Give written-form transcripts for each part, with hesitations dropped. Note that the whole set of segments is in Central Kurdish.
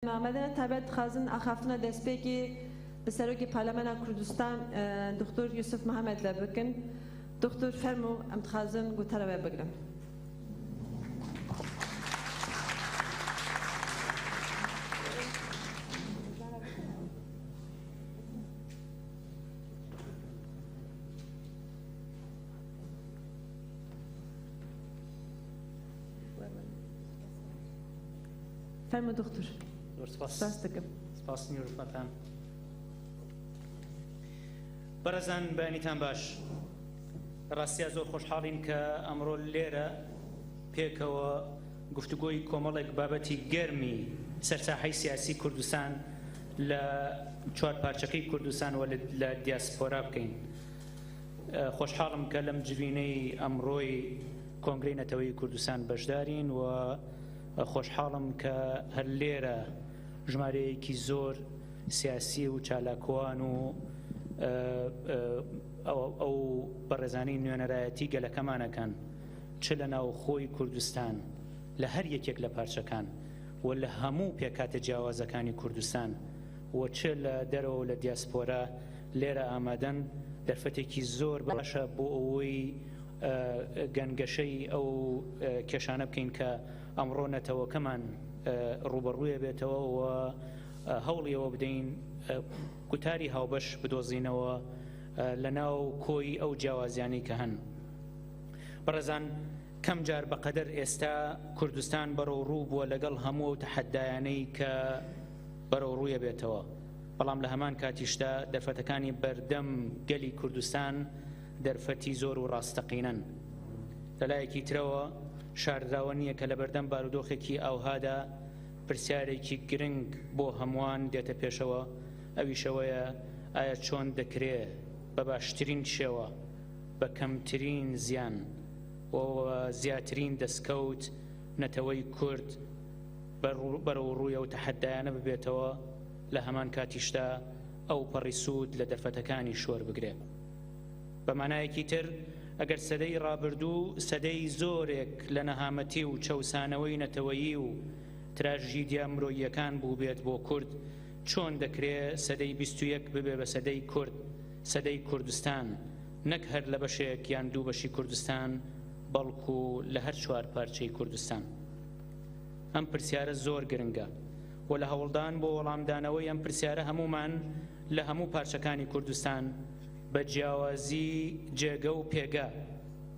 نامدن تابعت خازن اخافتنا دستپیکی به سروکی پارلمان کردستان دکتر یوسف محمد لبکن دکتر فرمو ام خازن گوتره و بگرن. فرمو دکتر. سپاس نیروفتان بەڕێزان بەیانیتان باش ڕاستیا زۆر خۆشحاڵین کە ئەمڕۆ لێرە پێکەوە گفتوگۆی کۆمەڵێک بابەتی گەرمی سەرچاحەی سیاسی کوردستان لە چوار پارچەکەی کوردستان و لە دیاسپۆرا بکەین. خۆشحاڵم کە لەم جوینەی ئەمڕۆی کۆنگرەی نەتەوەیی کوردستان بەشدارین و خۆشحاڵم کە هەر لێرە ژمارەیەکی زۆر سیاسی و چالاکوان و ئەو بەڕێزانەی نوێنەرایەتی گەلەکەمانەکەن چ لە ناوخۆی کوردستان لە هەر یەکێک لە پارچەکان و لە هەموو پێکاتە جیاوازەکانی کوردستان و چ لە دەرەوە لە دیاسپۆرا لێرە ئامادەن دەرفەتێکی زۆر باشە بۆ ئەوەی گەنگەشەی ئەو کێشانە بکەین کە ئەمڕۆ نەتەوەکەمان ڕوبەڕوویە بێتەوە و هەوڵیەوە بدەین گوتاری هاوبەش بدۆزینەوە لە ناو کۆی ئەو جیاوازیانەی کە هەن. بەڕێزان کەم جار بەقەدەر ئێستا کوردستان بەرەو ڕوو بووە لەگەڵ هەموو تەحەدایانەی کە بەرەو ڕوویە بێتەوە، بەڵام لە هەمان کاتیشدا دەرفەتەکانی بەردەم گەلی کوردستان دەرفەتی زۆر و ڕاستەقینەن. لەلایەکی ترەوە شاردراوە نییە کە لە بەردەم بارودۆخێکی ئاوهادا پرسیارێکی گرنگ بۆ هەمووان دێتە پێشەوە، ئەویشەوەیە ئایا چۆن دەکرێت بە باشترین شێوە بە کەمترین زیان و زیاترین دەستکەوت نەتەوەی کورد بەرەو ڕوویە و تەحەدایانە ببێتەوە، لە هەمان کاتیشدا ئەو پەڕی سوود لە دەرفەتەکانی شۆر بگرێت. بە مانایەکی تر ئەگەر سەدەی ڕابردوو سەدەی زۆرێک لە نەهامەتی و چەوسانەوەی نەتەوەیی و تراژیدیا مرۆییەکان بوو بێت بۆ کورد، چۆن دەکرێت سەدەی 21 ببێ بە سەدەی کورد، سەدەی کوردستان، نەک هەر لە بەشێک یان دوو بەشی کوردستان بەڵکو لە هەر چوار پارچەی کوردستان. ئەم پرسیارە زۆر گرنگە و لە هەوڵدان بۆ وەڵامدانەوەی ئەم پرسیارە هەمومان لە هەموو پارچەکانی کوردستان بە جیاوازی جێگە و پێگە،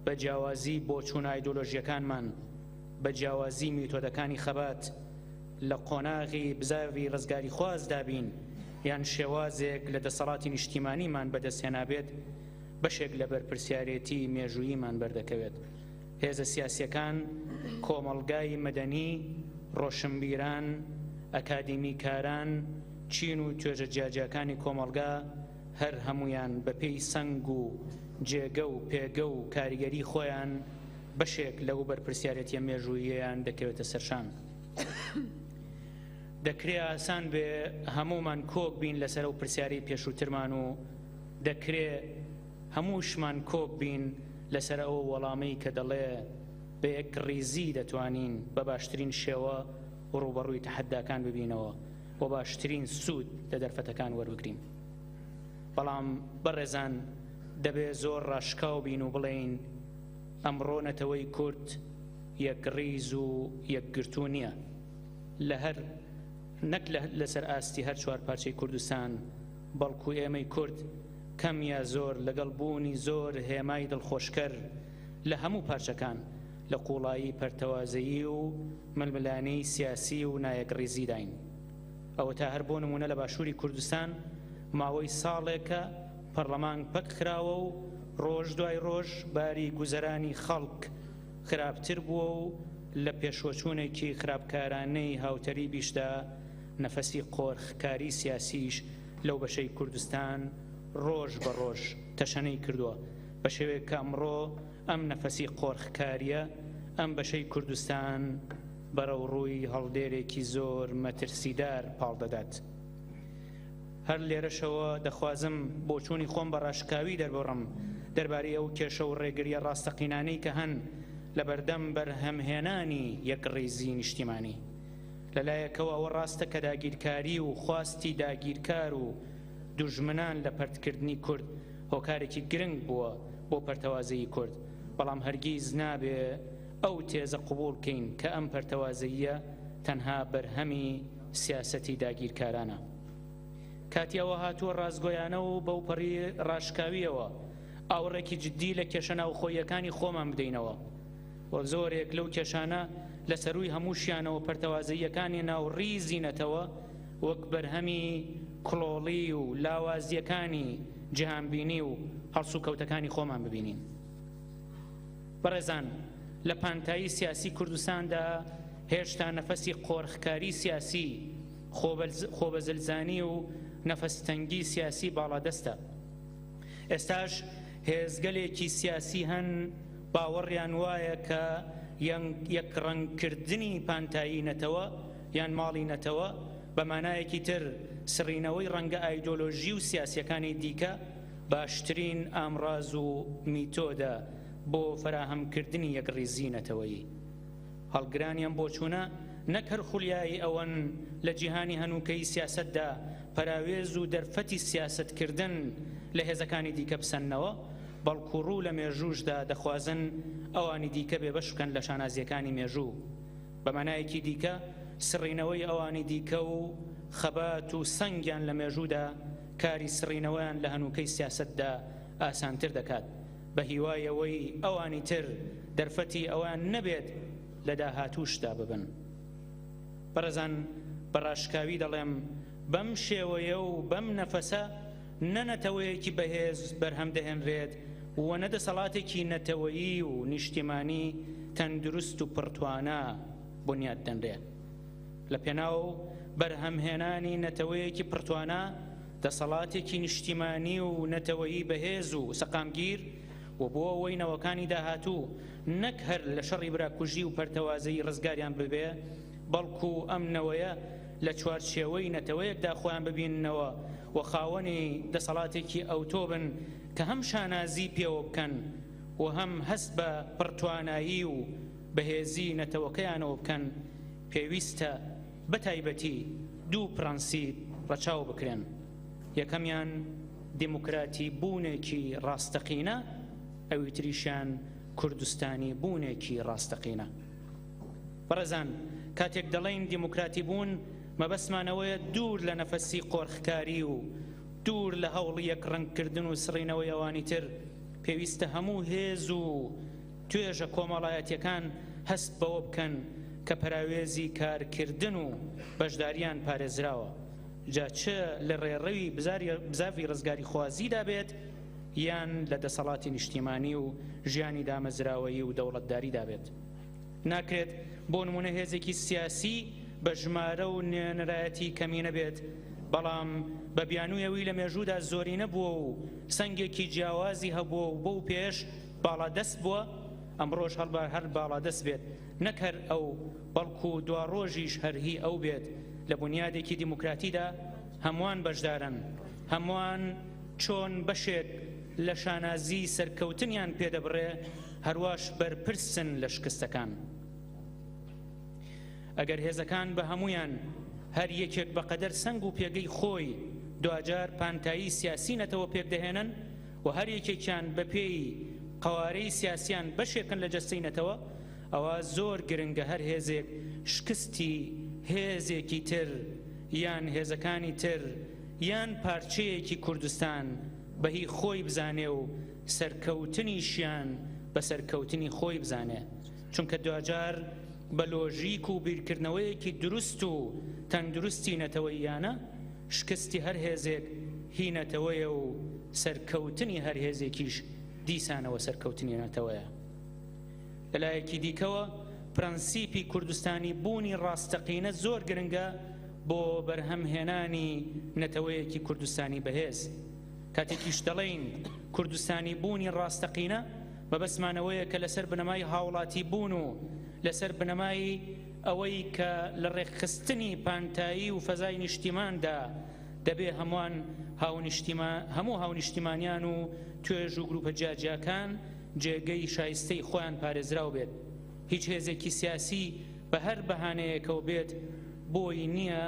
بە جیاوازی بۆچوون ئایدۆلۆژیەکانمان، بە جیاوازی میتۆدەکانی خەبات لە قۆناغی بزاوی ڕزگاری خواز دابین یان شێوازێک لە دەسەڵاتی نیشتیمانیمان بەدەستهێنابێت، بەشێک لە بەرپرسیارەتی مێژووییمان بەردەکەوێت. هێزە سیاسیەکان، کۆمەڵگای مەدەنی، ڕۆشنبیران، ئەکادیمیکاران، چین و توێژە جیاجیەکانی کۆمەڵگا هەر هەمویان بەپێی سەنگ و جێگە و پێگە و کاریگەری خۆیان بەشێک لەو بەرپرسیارەتیە مێژووییان دەکەوێتە سەرشان. دەکرێت ئاسان بێ هەمومان کۆک بین لەسەر ئەو پرسیارەی پێشووترمان و دەکرێت هەمووشمان کۆک بین لەسەر ئەو وەڵامەی کە دەڵێ بە یەک ڕیزی دەتوانین بە باشترین شێوە ڕوبەڕووی تەحەداکان ببینەوە و باشترین سوود لە دەرفەتەکان وەربگرین. بەڵام بەڕێزان دەبێت زۆر ڕاشکاو بین و بڵێین ئەمڕۆ نەتەوەی کورد یەک ڕیز و یەکگرتوو نییە، لە هەر نەک لەسەر ئاستی هەر چوار پارچەی کوردستان، بەڵکو ئێمەی کورد کەم یا زۆر لەگەڵ بوونی زۆر هێمای دڵخۆشکەر لە هەموو پارچەکان لە قوڵایی پەرتەوازەیی و ململانەی سیاسی و نایەک ڕیزی داین. ئەوە تا هەر بۆ نمونە لە باشووری کوردستان ماوەی ساڵێکە پەرلەمان پەک خراوە و ڕۆژ دوای ڕۆژ باری گوزەرانی خەڵک خراپتر بووە و لە پێشوەچوونێکی خراپکارانەی هاوتەری بیشدا نەفەسی قۆرخکاری سیاسیش لەو بەشەی کوردستان ڕۆژ بە ڕۆژ تەشەنەی کردووە، بە شێوەیەک کە ئەمڕۆ ئەم نەفەسی قۆرخکاریە ئەم بەشەی کوردستان بەرەو ڕووی هەڵدێرێکی زۆر مەترسیدار پاڵ دەدات. هەر لێرەشەوە دەخوازم بۆچوونی خۆم بە ڕاشکاوی دەربڕم دەربارەی ئەو کێشە و ڕێگریە ڕاستەقینانەی کە هەن لە بەردەم بەرهەمهێنانی یەک ڕێزی نیشتیمانی. لەلایەکەوە ئەوە ڕاستە کە داگیرکاری و خواستی داگیرکار و دوژمنان لە پەرتکردنی کورد هۆکارێکی گرنگ بووە بۆ پەرتەوازەیی کورد، بەڵام هەرگیز نابێ ئەو تێزە قبوڵ بکەین کە ئەم پەرتەوازەییە تەنها بەرهەمی سیاسەتی داگیرکارانە. کاتی ئەوە هاتووە ڕازگۆیانە و بەو پەڕی ڕاشکاویەوە ئاوڕێکی جددی لە کێشە ناوخۆیەکانی خۆمان بدەینەوە و زۆرێک لەو کێشانە لە سەرووی هەمووشیانەوە پەرتەوازەییەکانی ناوڕیزی نەتەوە وەک بەرهەمی کڵۆڵی و لاوازیەکانی جیهانبینی و هەڵسو کەوتەکانی خۆمان ببینین. بەڕێزان، لە پانتایی سیاسی کوردستاندا هێشتا نەفەسی قۆرخکاری سیاسی، خۆبەزلزانی و نەفەستەنگی سیاسی باڵادەستە. ئێستاش هێزگەلێکی سیاسی هەن باوەڕیان وایە کە یەکڕەنگکردنی پانتایی نەتەوە یان ماڵی نەتەوە بە مانایەکی تر سڕینەوەی ڕەنگە ئایدۆلۆژی و سیاسیەکانی دیکە باشترین ئامڕاز و میتۆدە بۆ فراهەمکردنی یەکڕیزی نەتەوەیی. هەڵگرانیان بۆ چوونە نەک هەر خولیایی ئەوەن لە جیهانی هەنووکەی سیاسەتدا پەراوێز و دەرفەتی سیاسەتکردن لە هێزەکانی دیکە بسەنەوە، بەڵکو ڕوو لە مێژووشدا دەخوازن ئەوانی دیکە بێبەش بکەن لە شانازیەکانی مێژوو. بە مانایەکی دیکە سڕینەوەی ئەوانی دیکە و خەبات و سەنگیان لە مێژوودا کاری سڕینەوەیان لە هەنووکەی سیاسەتدا ئاسانتر دەکات، بە هیوایەوەی ئەوانی تر دەرفەتی ئەوان نەبێت لە داهاتووشدا ببن. بەڕێزان، بەڕاشکاوی دەڵێم بەم شێوەیە و بەم نەفەسە نەنەتەوەیەکی بەهێز بەرهەم دەهێنرێت و نەدەسەڵاتێکی نەتەوەیی و نیشتیمانی تەندروست و پڕتوانە بنیاد دەنرێت. لە پێناو بەرهەمهێنانی نەتەوەیەکی پڕتوانە دەسەڵاتێکی نیشتیمانی و نەتەوەیی بەهێز و سەقامگیر و بۆ ئەوەی نەوەکانی داهاتوو نەک هەر لە شەڕی براکوژی و پەرتەوازەی ڕزگاریان ببێ، بەڵکو ئەم نەوەیە لە چوارچێوەی نەتەوەیەکدا خۆیان ببیننەوە و خاوەنی دەسەڵاتێکی ئەوتۆ بن کە هەم شانازی پێوە بکەن و هەم هەست بە پڕتوانایی و بەهێزی نەتەوەکەیانەوە بکەن، پێویستە بەتایبەتی دوو پرەنسیپ ڕەچاو بکرێن. یەکەمیان دیموکراتی بوونێکی ڕاستەقینە، ئەوی تریشیان کوردستانی بوونێکی ڕاستەقینە. بەڕێزان، کاتێک دەڵێن دیموکراتی بوون مەبەسمانەوەیە دوور لە نەفەسی قۆرخکاری و دوور لە هەوڵی یەکڕەنگکردن و سڕینەوەی ئەوانی تر. پێویستە هەموو هێز و توێژە کۆمەڵایەتیەکان هەست بەوە بکەن کە پەراوێزی کارکردن و بەشداریان پارێزراوە، جا چه لە ڕێڕەوی بزاوی ڕزگاری خوازیدا بێت یان لە دەسەڵاتی نیشتیمانی و ژیانی دامەزراوەیی و دەوڵەتداریدا بێت. ناکرێت بۆ نمونە هێزێکی سیاسی بە ژمارە و نوێنەرایەتی کەمی نەبێت، بەڵام بە بیانوویەوەی لە مێژوودا زۆری نەبووە و سەنگێکی جیاوازی هەبووە و بەو پێش باڵادەست بووە، ئەمڕۆژ هەر باڵادەست بێت، نەک هەر ئەو، بەڵکو دوا ڕۆژیش هەرهی ئەو بێت. لە بنیادێکی دیموکراتیدا هەمووان بەشدارن، هەمووان چۆن بەشێک لە شانازی سەرکەوتنیان پێدەبڕێ هەروەش بەرپرسن لە شکستەکان. ئەگەر هێزەکان بە هەمویان هەر یەکێک بەقەدەر سەنگ و پێگەی خۆی دوجار پانتایی سیاسی نەتەوە پێک دەهێنن و هەر یەکێکیان بە پێی قوارەی سیاسیان بەشێکن لە جەستەی نەتەوە، ئەوە زۆر گرنگە هەر هێزێک شکستی هێزێکی تر یان هێزەکانی تر یان پارچەیەکی کوردستان بەهی خۆی بزانێ و سەرکەوتنیشیان بە سەرکەوتنی خۆی بزانێ، چونکە دوجار بە لۆژیک و بیرکردنەوەیەکی دروست و تەندروستی نەتەوەییانە شکستی هەر هێزێک هی نەتەوەیە و سەرکەوتنی هەر هێزێکیش دیسانەوە سەرکەوتنی نەتەوەیە. لەلایەکی دیکەوە پرەنسیپی کوردستانی بوونی ڕاستەقینە زۆر گرنگە بۆ بەرهەمهێنانی نەتەوەیەکی کوردستانی بەهێز. کاتێکیش دەڵێن کوردستانی بوونی ڕاستەقینە بەبەسمانەوەیە کە لەسەر بنەمای هاوڵاتی بوون و لەسەر بنەمای ئەوەی کە لە ڕێکخستنی پانتایی و فەزای نیشتیماندا دەبێ هەموو هاونیشتیمانیان و توێژ و گروپە جیاجیاکان جێگەی شایستەی خۆیان پارێزراو بێت. هیچ هێزێکی سیاسی بە هەر بەهانەیەکەوە بێت بۆی نییە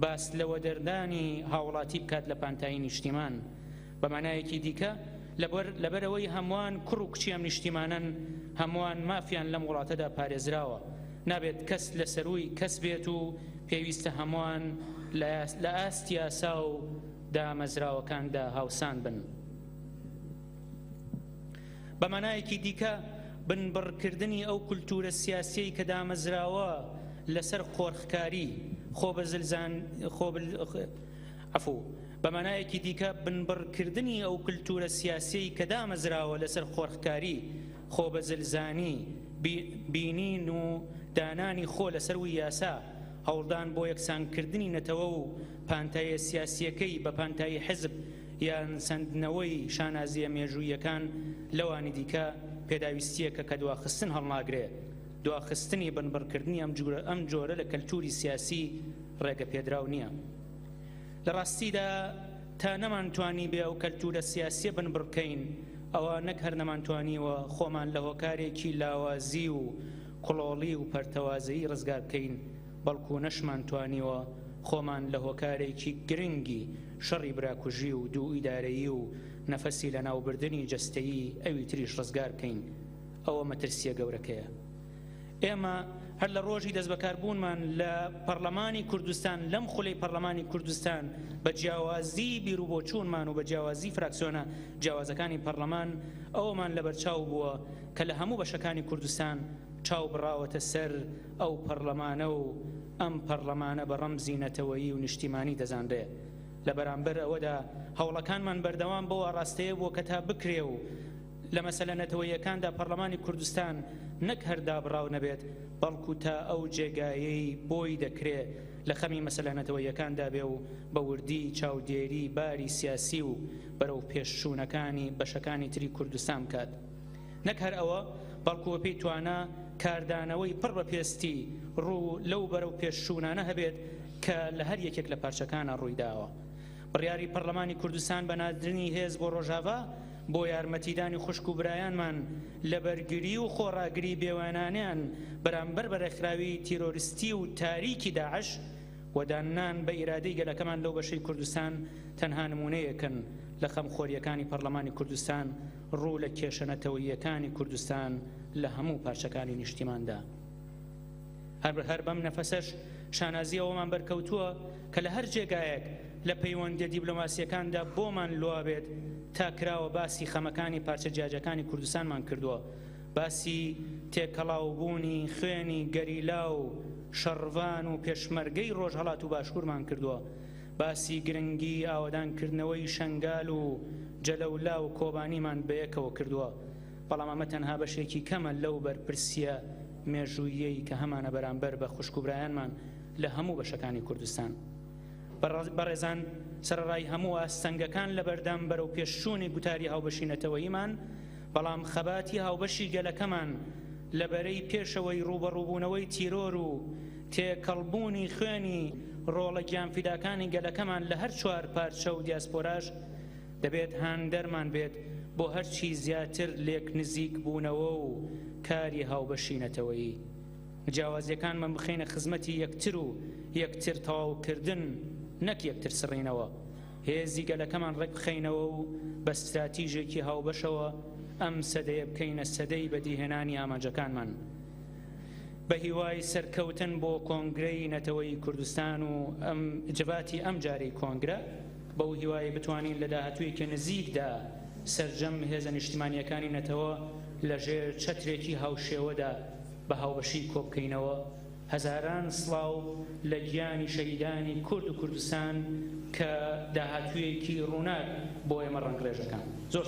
باس لەوە دەردانی هاوڵاتی بکات لە پانتایی نیشتیمان. بە مانایەکی دیکە لەبەرەوەی هەمووان کوڕ و کچی ئەم نیشتیمانن، هەمووان مافیان لەم وڵاتەدا پارێزراوە، نابێت کەس لە سەروی کەس بێت و پێویستە هەمووان لە ئاستی یاسا و دامەزراوەکاندا هاوسان بن. بە مانایەکی دیکە بنبڕکردنی ئەو کولتورە سیاسیی کە دامەزراوە لەسەر خۆرخکاری بە مانایەکی دیکە بنبڕکردنی ئەو کولتورە سیاسیی کە دامەزراوە لەسەر خۆرخکاری، خۆبەزلزانی، بینین و دانانی خۆ لەسەروی یاسا، هەوڵدان بۆ یەکسانکردنی نەتەوە و پانتایە سیاسیەکەی بە پانتایی حزب یان سندنەوەی شانازیە مێژوویەکان لەوانی دیکە پێداویستیەکە کە دواخستن هەڵناگرێ. دواخستنی بنبڕکردنی ئەم جۆرە لە کەلتوری سیاسی ڕێگە پێدراو نییە. لە ڕاستیدا تا نەمانتوانی بێ ئەو کەلتورە سیاسیە بنبڕکەین، ئەوە نەک هەر نەمانتوانیوە خۆمان لە هۆکارێکی لاوازی و کڵۆڵی و پەرتەوازەیی ڕزگار بکەین، بەڵکو نەشمانتوانیوە خۆمان لە هۆکارێکی گرنگی شەڕی براکوژی و دوو ئیدارەیی و نەفەسی لە ناوبردنی جەستەیی ئەوی تریش ڕزگار بکەین. ئەوە مەترسیە گەورەکەیە. ئێمە هەر لە ڕۆژی دەستبەکاربوونمان لە پەرلەمانی کوردستان، لەم خولەی پەرلەمانی کوردستان، بە جیاوازی بیرروبۆچوونمان و بە جیاوازی فراکسیۆنە جیاوازەکانی پەرلەمان ئەوەمان لەبەرچاو بووە کە لە هەموو بەشەکانی کوردستان چاو بڕاوەتە سەر ئەو پەرلەمانە و ئەم پەرلەمانە بە ڕەمزی نەتەوەیی و نیشتیمانی دەزانرێ. لە بەرامبەر ئەوەدا هەوڵەکانمان بەردەوام بۆ ڕاستەیە بۆ کە تا بکرێ و لە مەسەلە نەتەوەیەکاندا پەرلەمانی کوردستان نەک هەردا بڕاو نەبێت، بەڵکو تا ئەو جێگایەی بۆی دەکرێت لە خەمی مەسەلە نەتەوەیەکاندا بێ و بە وردی چاودێری باری سیاسی و بەرەو پێشچوونەکانی بەشەکانی تری کوردستان بکات. نەک هەر ئەوە، بەڵکو پێی توانە کاردانەوەی پڕ بە پێستی ڕوو لەو بەرەو پێشچوونانە هەبێت کە لە هەر یەکێک لە پارچەکانە ڕوویداوە. بڕیاری پەرلەمانی کوردستان بە نادرنی هێز بۆ ڕۆژاوا بۆ یارمەتیدانی خوشک و برایانمان لە بەرگری و خۆڕاگری بێوانانیان بەرامبەر بەرەخراوی تیرۆریستی و تاریکی داعش وەدانان بە ئیرادەی گەلەکەمان لەو بەشەی کوردستان تەنها نمونەیەکن لە خەمخۆریەکانی پەرلەمانی کوردستان ڕوو لە کێشەنەتەوەیەکانی کوردستان لە هەموو پارچەکانی نیشتیماندا. هەر بەم نەفەسەش شانازی ئەوەمان بەرکەوتووە کە لە هەر جێگایەک لە پەیوەندی دیبلۆماسیەکاندا بۆمان لوا بێت تا کراوە باسی خەمەکانی پارچە جیاجەکانی کوردستانمان کردووە، باسی تێکەڵاوبوونی خوێنی گەریلا و شەڕڤان و پێشمەرگەی ڕۆژهەڵات و باشوورمان کردووە، باسی گرنگی ئاوەدانکردنەوەی شەنگال و جەلەولا و کۆبانیمان بەیەکەوە کردووە. بەڵام ئەمە تەنها بەشێکی کەمە لەو بەرپرسیە مێژوویەی کە هەمانە بەرامبەر بە خوشک و برایانمان لە هەموو بەشەکانی کوردستان. بەڕێزان، سەرڕای هەموو ئاستەنگەکان لە بەردەم بەرەو پێشچوونی گوتاری هاوبەشینەتەوەییمان، بەڵام خەباتی هاوبەشی گەلەکەمان لەبەرەی پێشەوەی ڕوبەڕووبوونەوەی تیرۆر و تێکەڵبوونی خوێنی ڕۆڵە گیانفیداکانی گەلەکەمان لە هەر چوار پارچە و دیاسپۆراش دەبێت هاندەرمان بێت بۆ هەرچی زیاتر لێک نزیک بوونەوە و کاری هاوبەشینەتەوەیی. جیاوازیەکانمان بخەینە خزمەتی یەکتر و یەکتر تەواوکردن، نەک یەکتر سڕینەوە. هێزی گەلەکەمان ڕێک بخەینەوە و بە استراتیژێکی هاوبەشەوە ئەم سەدەیە بکەینە سەدەی بەدیهێنانی ئاماجەکانمان. بە هیوای سەرکەوتن بۆ کۆنگرەی نەتەوەی کوردستان و جەباتی ئەم جارەی کۆنگرە، بەو هیوای بتوانین لە داهاتوویەکی نزیکدا سەرجەم هێزە نیشتیمانیەکانی نەتەوە لە ژێر چەترێکی هاوشێوەدا بە هاوبەشی کۆبکەینەوە. هەزاران سڵاو لە گیانی شەهیدانی کورد و کوردستان کە داهاتوویەکی ڕووناک بۆ ئێمە ڕەنگڕێژەکان. زۆر